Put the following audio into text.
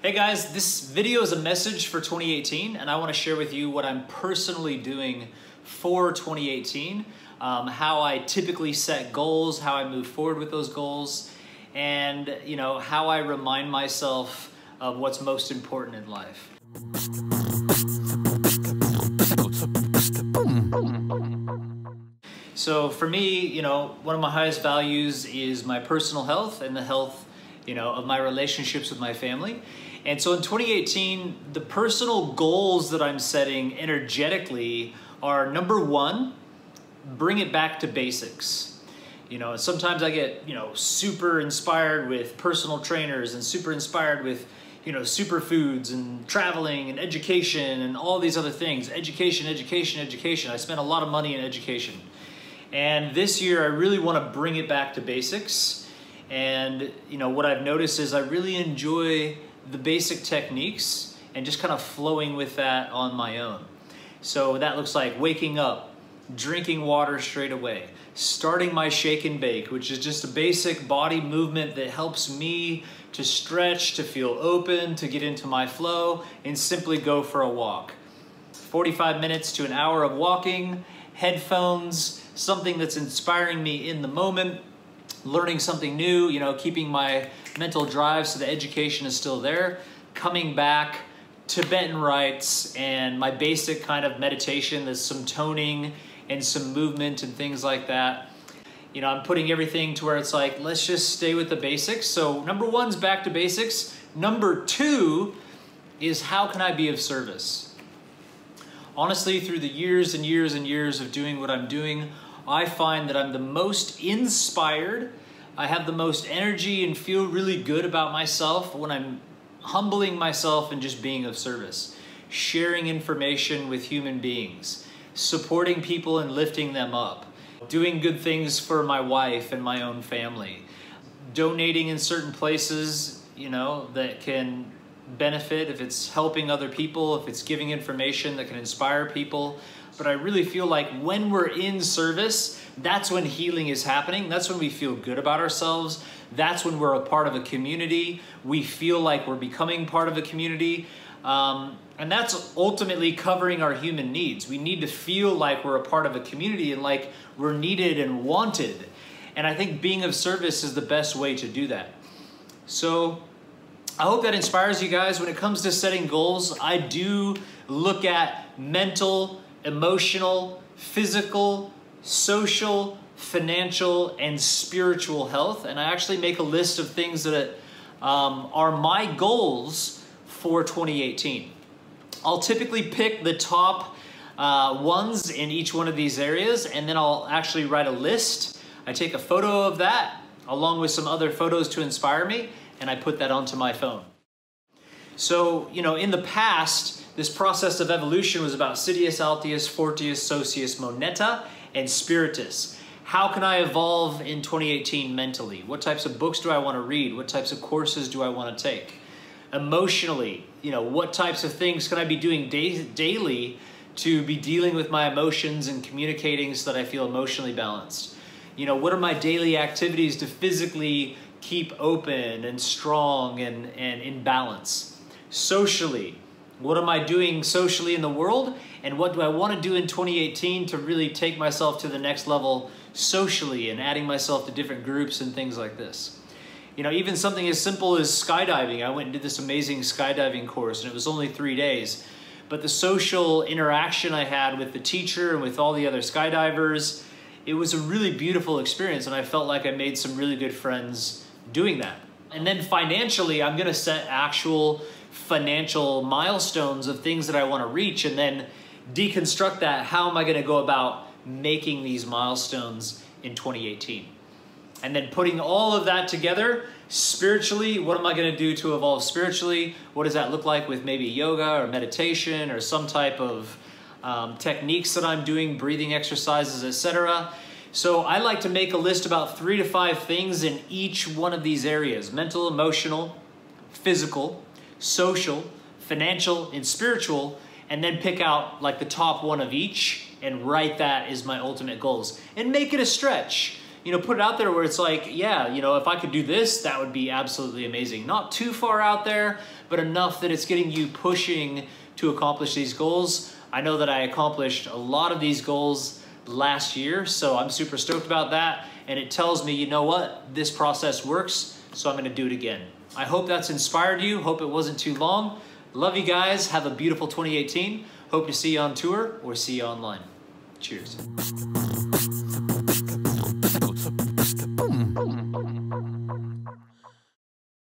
Hey guys, this video is a message for 2018 and I want to share with you what I'm personally doing for 2018, how I typically set goals, how I move forward with those goals, and how I remind myself of what's most important in life. So for me, one of my highest values is my personal health and the health of my relationships with my family. And so in 2018, the personal goals that I'm setting energetically are, number one, bring it back to basics. Sometimes I get, super inspired with personal trainers and super inspired with, superfoods and traveling and education and all these other things. Education. I spend a lot of money in education. And this year I really want to bring it back to basics. And what I've noticed is I really enjoy the basic techniques and just kind of flowing with that on my own. So that looks like waking up, drinking water straight away, starting my shake and bake, which is just a basic body movement that helps me to stretch, to feel open, to get into my flow, and simply go for a walk. 45 minutes to an hour of walking, headphones, something that's inspiring me in the moment, learning something new, keeping my mental drive so the education is still there, coming back, Tibetan rites, and my basic kind of meditation. There's some toning and some movement and things like that. I'm putting everything to where it's like, let's just stay with the basics. So number one's back to basics. Number two is, how can I be of service? Honestly, through the years and years and years of doing what I'm doing, I find that I'm the most inspired, I have the most energy and feel really good about myself when I'm humbling myself and just being of service, sharing information with human beings, supporting people and lifting them up, doing good things for my wife and my own family, donating in certain places, that can benefit, if it's helping other people, if it's giving information that can inspire people. But I really feel like when we're in service, that's when healing is happening. That's when we feel good about ourselves. That's when we're a part of a community. We feel like we're becoming part of a community. And that's ultimately covering our human needs. We need to feel like we're a part of a community and like we're needed and wanted. And I think being of service is the best way to do that. So I hope that inspires you guys. When it comes to setting goals, I do look at mental, emotional, physical, social, financial, and spiritual health. And I actually make a list of things that are my goals for 2018. I'll typically pick the top ones in each one of these areas, and then I'll actually write a list. I take a photo of that along with some other photos to inspire me, and I put that onto my phone. So, in the past, this process of evolution was about Citius, Altius, Fortius, Socius, momenta, and Spiritus. How can I evolve in 2018 mentally? What types of books do I want to read? What types of courses do I want to take? Emotionally, what types of things can I be doing daily to be dealing with my emotions and communicating so that I feel emotionally balanced? What are my daily activities to physically keep open and strong and in balance? Socially, what am I doing socially in the world? And what do I want to do in 2018 to really take myself to the next level socially and adding myself to different groups and things like this? Even something as simple as skydiving. I went and did this amazing skydiving course, and it was only 3 days. But the social interaction I had with the teacher and with all the other skydivers, it was a really beautiful experience, and I felt like I made some really good friends doing that. And then financially, I'm going to set actual financial milestones of things that I want to reach, and then deconstruct that. How am I going to go about making these milestones in 2018? And then putting all of that together spiritually, what am I going to do to evolve spiritually? What does that look like with maybe yoga or meditation or some type of techniques that I'm doing, breathing exercises, etc. So I like to make a list about 3 to 5 things in each one of these areas: mental, emotional, physical, social, financial, and spiritual, and then pick out like the top one of each and write that as my ultimate goals and make it a stretch. you know, put it out there where it's like, yeah, you know, if I could do this, that would be absolutely amazing. Not too far out there, but enough that it's getting you pushing to accomplish these goals. I know that I accomplished a lot of these goals last year, so I'm super stoked about that. And it tells me, you know what, this process works, so I'm gonna do it again. I hope that's inspired you. Hope it wasn't too long. Love you guys. Have a beautiful 2018. Hope to see you on tour or see you online. Cheers.